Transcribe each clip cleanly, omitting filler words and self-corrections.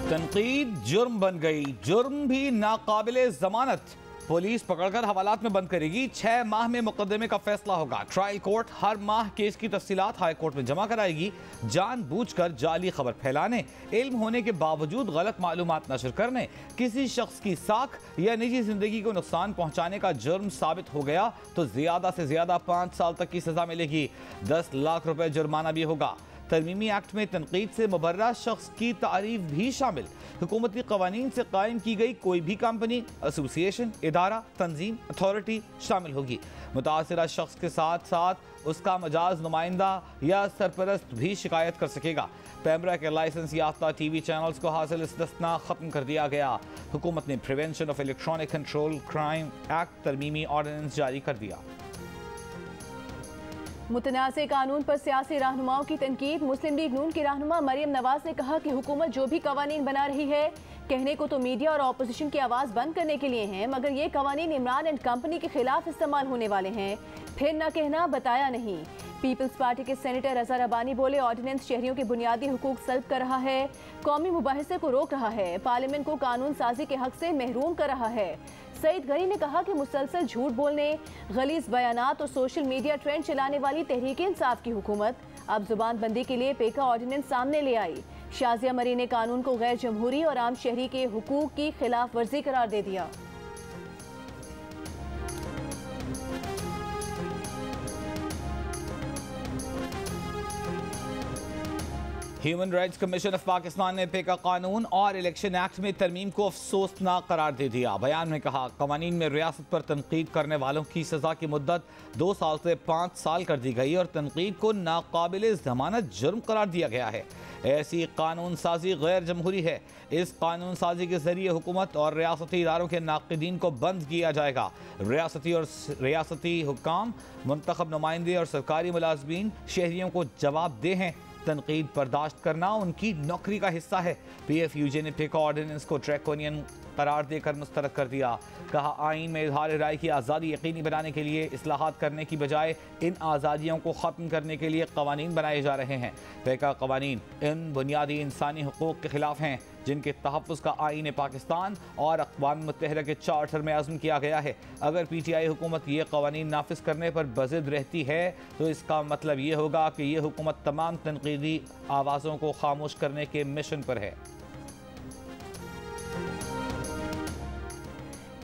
तनकीद जुर्म बन गई, जुर्म भी नाकाबिले जमानत। पुलिस पकड़कर हवालात में बंद करेगी। 6 माह में मुकदमे का फैसला होगा। ट्रायल कोर्ट हर माह केस की तफसीलात हाई कोर्ट में जमा कराएगी। जानबूझकर जाली खबर फैलाने, इल्म होने के बावजूद गलत मालूमात नशर करने, किसी शख्स की साख या निजी जिंदगी को नुकसान पहुंचाने का जुर्म साबित हो गया तो ज्यादा से ज्यादा 5 साल तक की सजा मिलेगी। 10 लाख रुपए जुर्माना भी होगा। तरमीमी एक्ट में तनकीद से मुबर्रा शख्स की तारीफ भी शामिल। हुकूमती कवानीन से कायम की गई कोई भी कंपनी, एसोसिएशन, इदारा, तंजीम, अथॉरिटी शामिल होगी। मुतासरा शख्स के साथ साथ उसका मजाज नुमाइंदा या सरपरस्त भी शिकायत कर सकेगा। पैमरा के लाइसेंस याफ्ता टीवी चैनल्स को हासिल इस्तिस्ना खत्म कर दिया गया। हुकूमत ने prevention of electronic control crime act तरमीमी ऑर्डिनेंस जारी कर दिया। मुतनाज़े कानून पर सियासी रहनुमाओं की तनकीद। मुस्लिम लीग नून की रहनुमा मरियम नवाज ने कहा कि हुकूमत जो भी कवानीन बना रही है, कहने को तो मीडिया और अपोजिशन की आवाज़ बंद करने के लिए हैं, मगर ये कवानीन इमरान एंड कंपनी के खिलाफ इस्तेमाल होने वाले हैं। फिर न कहना बताया नहीं। पीपल्स पार्टी के सेनेटर रजा रबानी बोले, ऑर्डिनेंस शहरियों के बुनियादी हुकूक सल्ब कर रहा है, कौमी मुबाहिसे को रोक रहा है, पार्लियामेंट को कानून साजी के हक से महरूम कर रहा है। सईद गनी ने कहा कि मुसलसल झूठ बोलने, गलीज बयानात और सोशल मीडिया ट्रेंड चलाने वाली तहरीक इंसाफ की हुकूमत अब जुबान बंदी के लिए पेका ऑर्डिनेंस सामने ले आई। शाजिया मरी ने कानून को गैर जमहूरी और आम शहरी के हुकूक की खिलाफ वर्जी करार दे दिया। Human rights commission of Pakistan ने पेका कानून और इलेक्शन एक्ट में तरमीम को अफसोसनाक करार दे दिया। बयान में कहा, कवानीन में रियासत पर तनकीद करने वालों की सजा की मुद्दत 2 साल से 5 साल कर दी गई और तनकीद को नाकाबिले जमानत जुर्म करार दिया गया है। ऐसी कानून साजी गैर जमहूरी है। इस कानून साजी के जरिए हुकूमत और रियासती इदारों के नाक़िदीन को बंद किया जाएगा। रियासती हुक्काम, मुंतखब नुमाइंदे और सरकारी मुलाजमीन शहरियों को जवाबदेह हैं। तनकीद बर्दाश्त करना उनकी नौकरी का हिस्सा है। PFUJ ने पेका ऑर्डिनेंस को ड्रैकोनियन करार देकर मुस्तरद कर दिया। कहा, आइन में इजहार राय की आज़ादी यकीनी बनाने के लिए इस्लाहात करने की बजाय इन आज़ादियों को ख़त्म करने के लिए कवानीन बनाए जा रहे हैं। पेका कवानीन इन बुनियादी इंसानी हुकूक़ के खिलाफ हैं जिनके तहफ़्फ़ुज़ का आइन पाकिस्तान और अक़वाम मुत्तहिदा के चार्टर में आज़म किया गया है। अगर PTI हुकूमत ये कवानीन नाफिज करने पर बज़िद रहती है तो इसका मतलब ये होगा कि ये हुकूमत तमाम तनकीदी आवाज़ों को खामोश करने के मिशन पर है।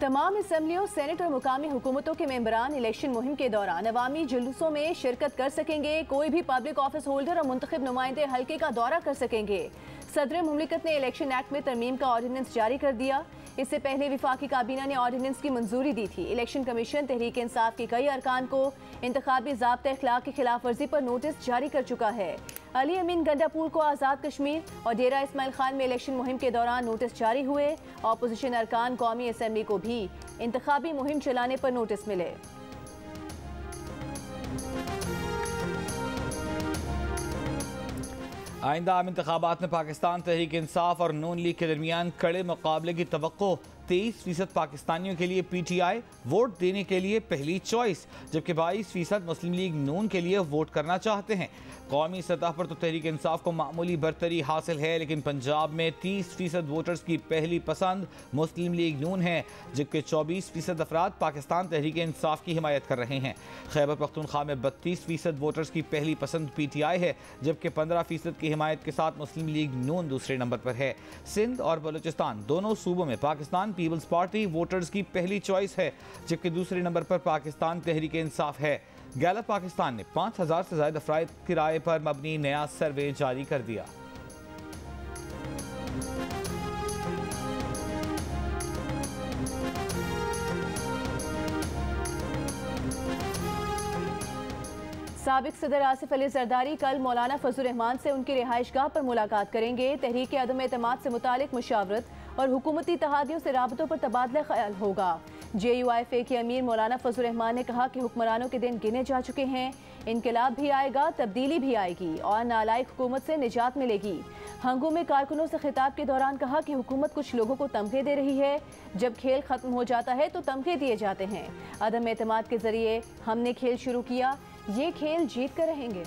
तमाम असम्बलियों, सेनेट और मुकामी हुकूमतों के मेंबरान इलेक्शन मुहिम के दौरान अवामी जुलूसों में शिरकत कर सकेंगे। कोई भी पब्लिक ऑफिस होल्डर और मुंतखब नुमाइंदे हल्के का दौरा कर सकेंगे। सदर मुमलिकत ने इलेक्शन एक्ट में तरमीम का ऑर्डिनेंस जारी कर दिया। इससे पहले विफाकी काबीना ने ऑर्डिनेंस की मंजूरी दी थी। इलेक्शन कमीशन तहरीक इंसाफ के कई अरकान को इंतखाबी ज़ाब्ता इखलाक की खिलाफ वर्जी पर नोटिस जारी कर चुका है। अली अमीन गंडापुर को आज़ाद कश्मीर और डेरा इस्माइल खान में इलेक्शन मुहिम के दौरान नोटिस जारी हुए। अपोजिशन अरकान कौमी असम्बली को भी इंतखाबी मुहिम चलाने पर नोटिस मिले। आइंदा आम इंतखाबात में पाकिस्तान तहरीक इंसाफ और नून लीग के दरमियान कड़े मुकाबले की तवक्को। 23% पाकिस्तानियों के लिए PTI वोट देने के लिए पहली चॉइस, जबकि 22% मुस्लिम लीग नून के लिए वोट करना चाहते हैं। कौमी सतह पर तो तहरीक इंसाफ को मामूली बरतरी हासिल है, लेकिन पंजाब में 30% वोटर्स की पहली पसंद मुस्लिम लीग नून है, जबकि 24% अफराद पाकिस्तान तहरीक इंसाफ की हिमायत कर रहे हैं। खैबर पख्तूनख्वा में 32% वोटर्स की पहली पसंद PTI है, जबकि 15% की हिमायत के साथ मुस्लिम लीग नून दूसरे नंबर पर है। सिंध और बलूचिस्तान दोनों सूबों में पाकिस्तान पीपल्स पार्टी वोटर्स की पहली चॉइस है, जबकि दूसरे नंबर पर पाकिस्तान तहरीक इंसाफ है। गैलप पाकिस्तान ने 5000 से ज्यादा अफराद किराए पर मबनी नया सर्वे जारी कर दिया। साबिक सदर आसिफ अली जरदारी कल मौलाना फजल रहमान से उनकी रिहाइशगाह पर मुलाकात करेंगे। तहरीक अदम एतमाद से मुतालिक मुशावरत और हुकूमती इत्तेहादियों से राबतों पर तबादला ख्याल होगा। JUIFA के अमीर मौलाना फजल रहमान ने कहा कि हुक्मरानों के दिन गिने जा चुके हैं। इनकलाब भी आएगा, तब्दीली भी आएगी और नालायक हुकूमत से निजात मिलेगी। हंगू में कारकुनों से खिताब के दौरान कहा कि हुकूमत कुछ लोगों को तमगे दे रही है। जब खेल खत्म हो जाता है तो तमगे दिए जाते हैं। अदम एतमाद के जरिए हमने खेल शुरू किया, ये खेल जीत कर रहेंगे।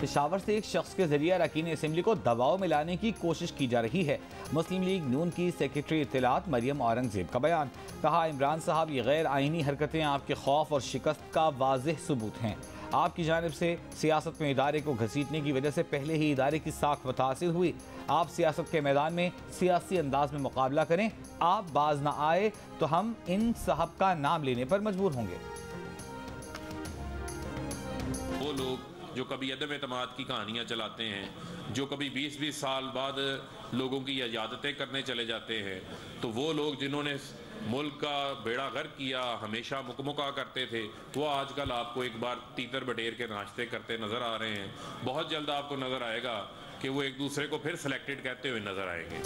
पेशावर से एक शख्स के जरिए अरकान असेंबली को दबाव में लाने की कोशिश की जा रही है। मुस्लिम लीग नून की सेक्रेटरी इत्तलात मरियम औरंगजेब का बयान। कहा, इमरान साहब ये गैर आईनी हरकतें आपके खौफ और शिकस्त का वाज़ेह सबूत हैं। आपकी जानिब से सियासत में इदारे को घसीटने की वजह से पहले ही इदारे की साख मुतासिर हुई। आप सियासत के मैदान में सियासी अंदाज में मुकाबला करें। आप बाज ना आए तो हम इन साहब का नाम लेने पर मजबूर होंगे। वो लोग जो कभी अदम एतमाद की कहानियाँ चलाते हैं, जो कभी 20-20 साल बाद लोगों की इजाज़तें करने चले जाते हैं, तो वो लोग जिन्होंने मुल्क का बेड़ा गर्क किया, हमेशा मुकमुका करते थे, वो आजकल आपको एक बार तीतर बटेर के नाश्ते करते नज़र आ रहे हैं। बहुत जल्द आपको नज़र आएगा कि वो एक दूसरे को फिर सिलेक्टेड कहते हुए नज़र आएंगे।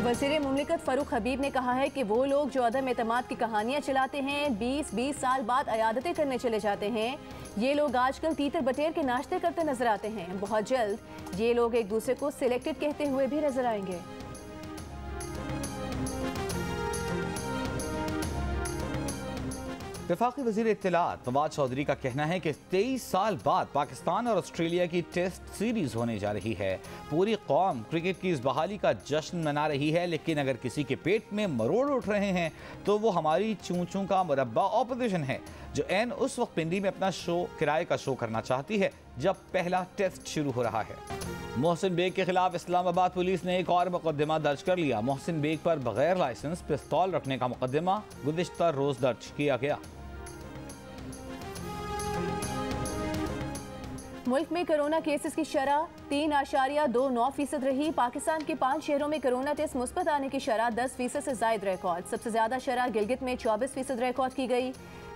वज़ीर मुमलिकत फ़ारूक हबीब ने कहा है कि वो लोग जो अदम एतमाद की कहानियाँ चलाते हैं, 20-20 साल बाद अयादतें करने चले जाते हैं, ये लोग आजकल तीतर बटेर के नाश्ते करते नजर आते हैं। बहुत जल्द ये लोग एक दूसरे को सिलेक्टेड कहते हुए भी नजर आएंगे। वफाकी वज़ीर इत्तलात फवाद चौधरी का कहना है कि 23 साल बाद पाकिस्तान और ऑस्ट्रेलिया की टेस्ट सीरीज होने जा रही है। पूरी कौम क्रिकेट की इस बहाली का जश्न मना रही है, लेकिन अगर किसी के पेट में मरोड़ उठ रहे हैं तो वो हमारी चूं चूं का मुरब्बा ऑपोजिशन है, जो एन उस वक्त पिंडी में अपना किराए का शो करना चाहती है जब पहला टेस्ट शुरू हो रहा है। मोहसिन बेग के खिलाफ इस्लामाबाद पुलिस ने एक और मुकदमा दर्ज कर लिया। मोहसिन बेग पर बगैर लाइसेंस पिस्तौल रखने का मुकदमा गुज़िश्ता रोज दर्ज किया गया। मुल्क में कोरोना केसेस की शरह 3.29% रही। पाकिस्तान के 5 शहरों में कोरोना टेस्ट मुस्बत आने की शरह 10% से ज़ायद रिकॉर्ड। सबसे ज़्यादा शरह गिलगित में 24% रिकॉर्ड की गई।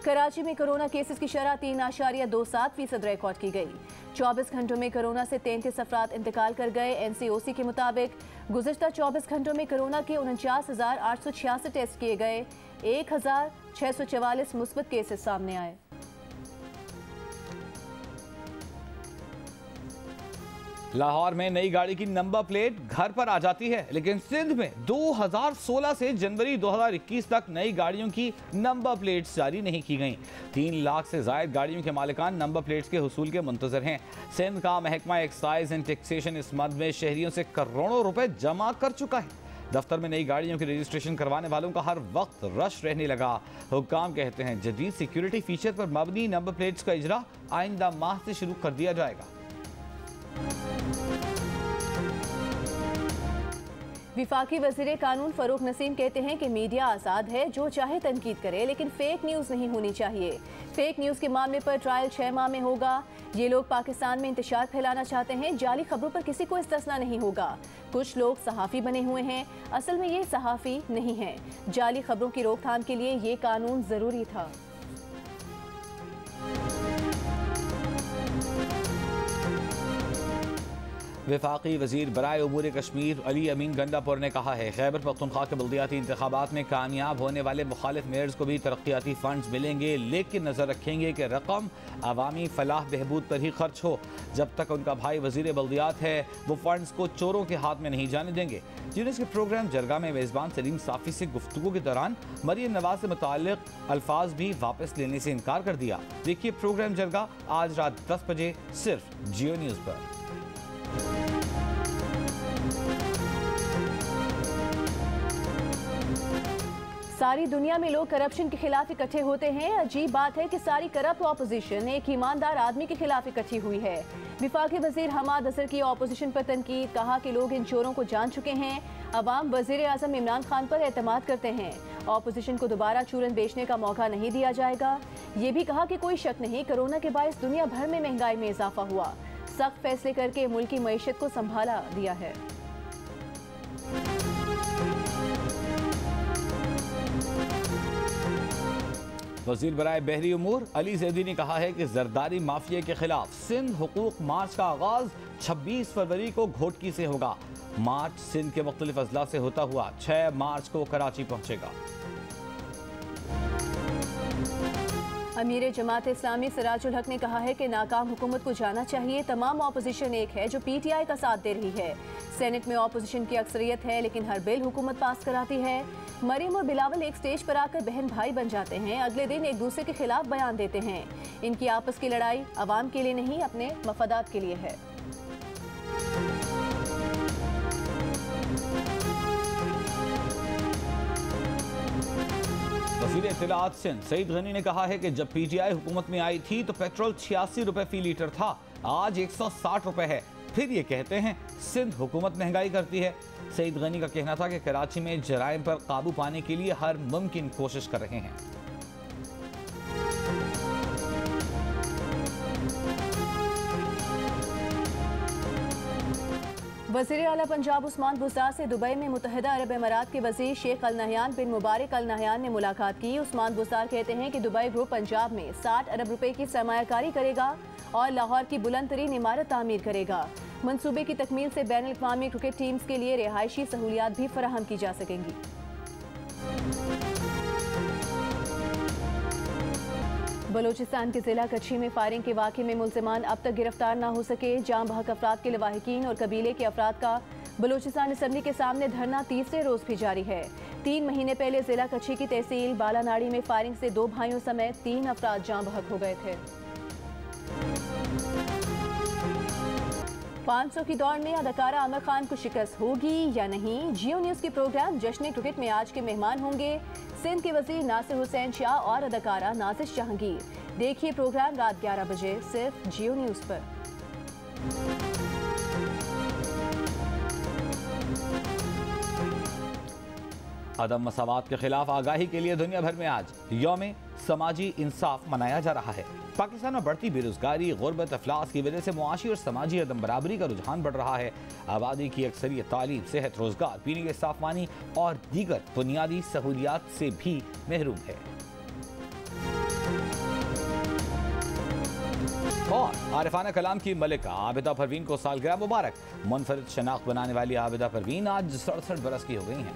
कराची में कोरोना केसेस की शरह 3.27% रिकॉर्ड की गई। 24 घंटों में कोरोना से 33 अफराद इंतकाल कर गए। NCOC के मुताबिक गुज़िश्ता 24 घंटों में कोरोना के 49,886 टेस्ट किए गए। 1,644 मुस्बत केसेस सामने आए। लाहौर में नई गाड़ी की नंबर प्लेट घर पर आ जाती है, लेकिन सिंध में 2016 से जनवरी 2021 तक नई गाड़ियों की नंबर प्लेट्स जारी नहीं की गईं। 3 लाख से ज़ायद गाड़ियों के मालिकान नंबर प्लेट्स के हुसूल के मुंतज़र हैं। सिंध का महकमा एक्साइज एंड टैक्सेशन इस मद में शहरियों से करोड़ों रुपए जमा कर चुका है। दफ्तर में नई गाड़ियों की रजिस्ट्रेशन करवाने वालों का हर वक्त रश रहने लगा। हुक्काम कहते हैं जदीद सिक्योरिटी फीचर पर मबनी नंबर प्लेट्स का इजरा आइंदा माह से शुरू कर दिया जाएगा। विफाकी वज़ीर कानून फ़ारूक नसीम कहते हैं कि मीडिया आज़ाद है, जो चाहे तनकीद करे, लेकिन फेक न्यूज़ नहीं होनी चाहिए। फेक न्यूज़ के मामले पर ट्रायल 6 माह में होगा। ये लोग पाकिस्तान में इंतशार फैलाना चाहते हैं। जाली खबरों पर किसी को इस्तिस्ना नहीं होगा। कुछ लोग सहाफ़ी बने हुए हैं, असल में ये सहाफ़ी नहीं है। जाली खबरों की रोकथाम के लिए ये कानून ज़रूरी था। वफाकी वज़ीर बराए उमूर कश्मीर अली अमीन गंडापुर ने कहा है, खैबर पख्तूनख्वा के बल्दियाती इंतखाबात में कामयाब होने वाले मुखालिफ मेयर्स को भी तरक्याती फ़ंड्स मिलेंगे, लेकिन नज़र रखेंगे कि रकम अवामी फलाह बहबूद पर ही खर्च हो। जब तक उनका भाई वज़ीर बल्दियात है, वो फ़ंड्स को चोरों के हाथ में नहीं जाने देंगे। यूनिस के प्रोग्राम जरगा में मेज़बान सलीम साफ़ी से गुफ्तगू के दौरान मरियम नवाज से मुताल्लिक़ अल्फाज भी वापस लेने से इनकार कर दिया। देखिए प्रोग्राम जरगा आज रात 10 बजे सिर्फ जियो न्यूज़ पर। सारी दुनिया में लोग करप्शन के खिलाफ इकट्ठे होते हैं। अजीब बात है कि सारी करप्ट ऑपोजिशन एक ईमानदार आदमी के खिलाफ इकट्ठी हुई है। विफाकी वजीर हमाद असर की ऑपोजिशन पर तनकीद, कहा कि लोग इन चोरों को जान चुके हैं। अवाम वजीर आजम इमरान खान पर एतमाद करते हैं। ऑपोजिशन को दोबारा चूरन बेचने का मौका नहीं दिया जाएगा। ये भी कहा कि कोई शक नहीं, कोरोना के बायस दुनिया भर में महंगाई में इजाफा हुआ। सख्त फैसले करके मुल्क की मईशत को संभाला दिया है। वज़ीर बराए बहरी उमूर अली ज़ैदी ने कहा है कि जरदारी माफिया के खिलाफ सिंध हुकूक मार्च का आगाज 26 फरवरी को घोटकी से होगा। मार्च सिंध के मुख्तलिफ अजला से होता हुआ 6 मार्च को कराची पहुंचेगा। अमीर जमात इस्लामी सिराजुल हक ने कहा है कि नाकाम हुकूमत को जाना चाहिए। तमाम ऑपोजिशन एक है जो PTI का साथ दे रही है। सेनेट में ऑपोजिशन की अक्सरियत है, लेकिन हर बिल हुकूमत पास कराती है। मरियम और बिलावल एक स्टेज पर आकर बहन भाई बन जाते हैं, अगले दिन एक दूसरे के खिलाफ बयान देते हैं। इनकी आपस की लड़ाई अवाम के लिए नहीं, अपने मफादात के लिए है। वज़ीर इत्तलाआत सिंध सईद गनी ने कहा है कि जब पीटीआई हुकूमत में आई थी तो पेट्रोल 86 रुपए फी लीटर था, आज 160 रुपए है। फिर ये कहते हैं सिंध हुकूमत महंगाई करती है। सईद गनी का कहना था कि कराची में जराइम पर काबू पाने के लिए हर मुमकिन कोशिश कर रहे हैं। वज़ीर आला पंजाब उस्मान बुज़दार से दुबई में मुत्तहिदा अरब अमारात के वज़ीर शेख अल नहयान बिन मुबारक अल नहयान ने मुलाकात की। उस्मान बुज़दार कहते हैं कि दुबई ग्रुप पंजाब में 60 अरब रुपए की सरमायाकारी करेगा और लाहौर की बुलंद तरीन इमारत तामीर करेगा। मंसूबे की तकमील से बैन अल-अक़वामी क्रिकेट टीम्स के लिए रिहायशी सहूलियात भी फराहम की जा सकेंगी। बलूचिस्तान के जिला कच्छी में फायरिंग के वाक़े में मुल्ज़िमान अब तक गिरफ्तार न हो सके। जाम बहक अफराद के लवाहिकीन और कबीले के अफराद का बलूचिस्तान असम्बली के सामने धरना तीसरे रोज़ भी जारी है। 3 महीने पहले जिला कच्छी की तहसील बालानाड़ी में फायरिंग से 2 भाइयों समेत 3 अफराद जाम बहक हो गए थे। 500 की दौड़ में अदाकारा आमिर खान को शिकस्त होगी या नहीं? जियो न्यूज़ के प्रोग्राम जश्न क्रिकेट में आज के मेहमान होंगे सिंध के वज़ीर नासिर हुसैन शाह और अदाकारा नाज़िश जहांगीर। देखिए प्रोग्राम रात 11 बजे सिर्फ जियो न्यूज़ पर। अदम मसावात के खिलाफ आगाही के लिए दुनिया भर में आज यौम समाजी इंसाफ मनाया जा रहा है। पाकिस्तान में बढ़ती बेरोजगारी, गुर्बत, अफलास की वजह से मुआशी और समाजी अदम बराबरी का रुझान बढ़ रहा है। आबादी की अक्सरियत तालीम, सेहत, रोजगार, पीने के साफ पानी और दीगर बुनियादी सहूलियात से भी महरूम है। और आरिफाना कलाम की मलिका आबिदा परवीन को सालगिरह मुबारक। मुनफरिद शनाख्त बनाने वाली आबिदा परवीन आज 67 बरस की हो गई हैं।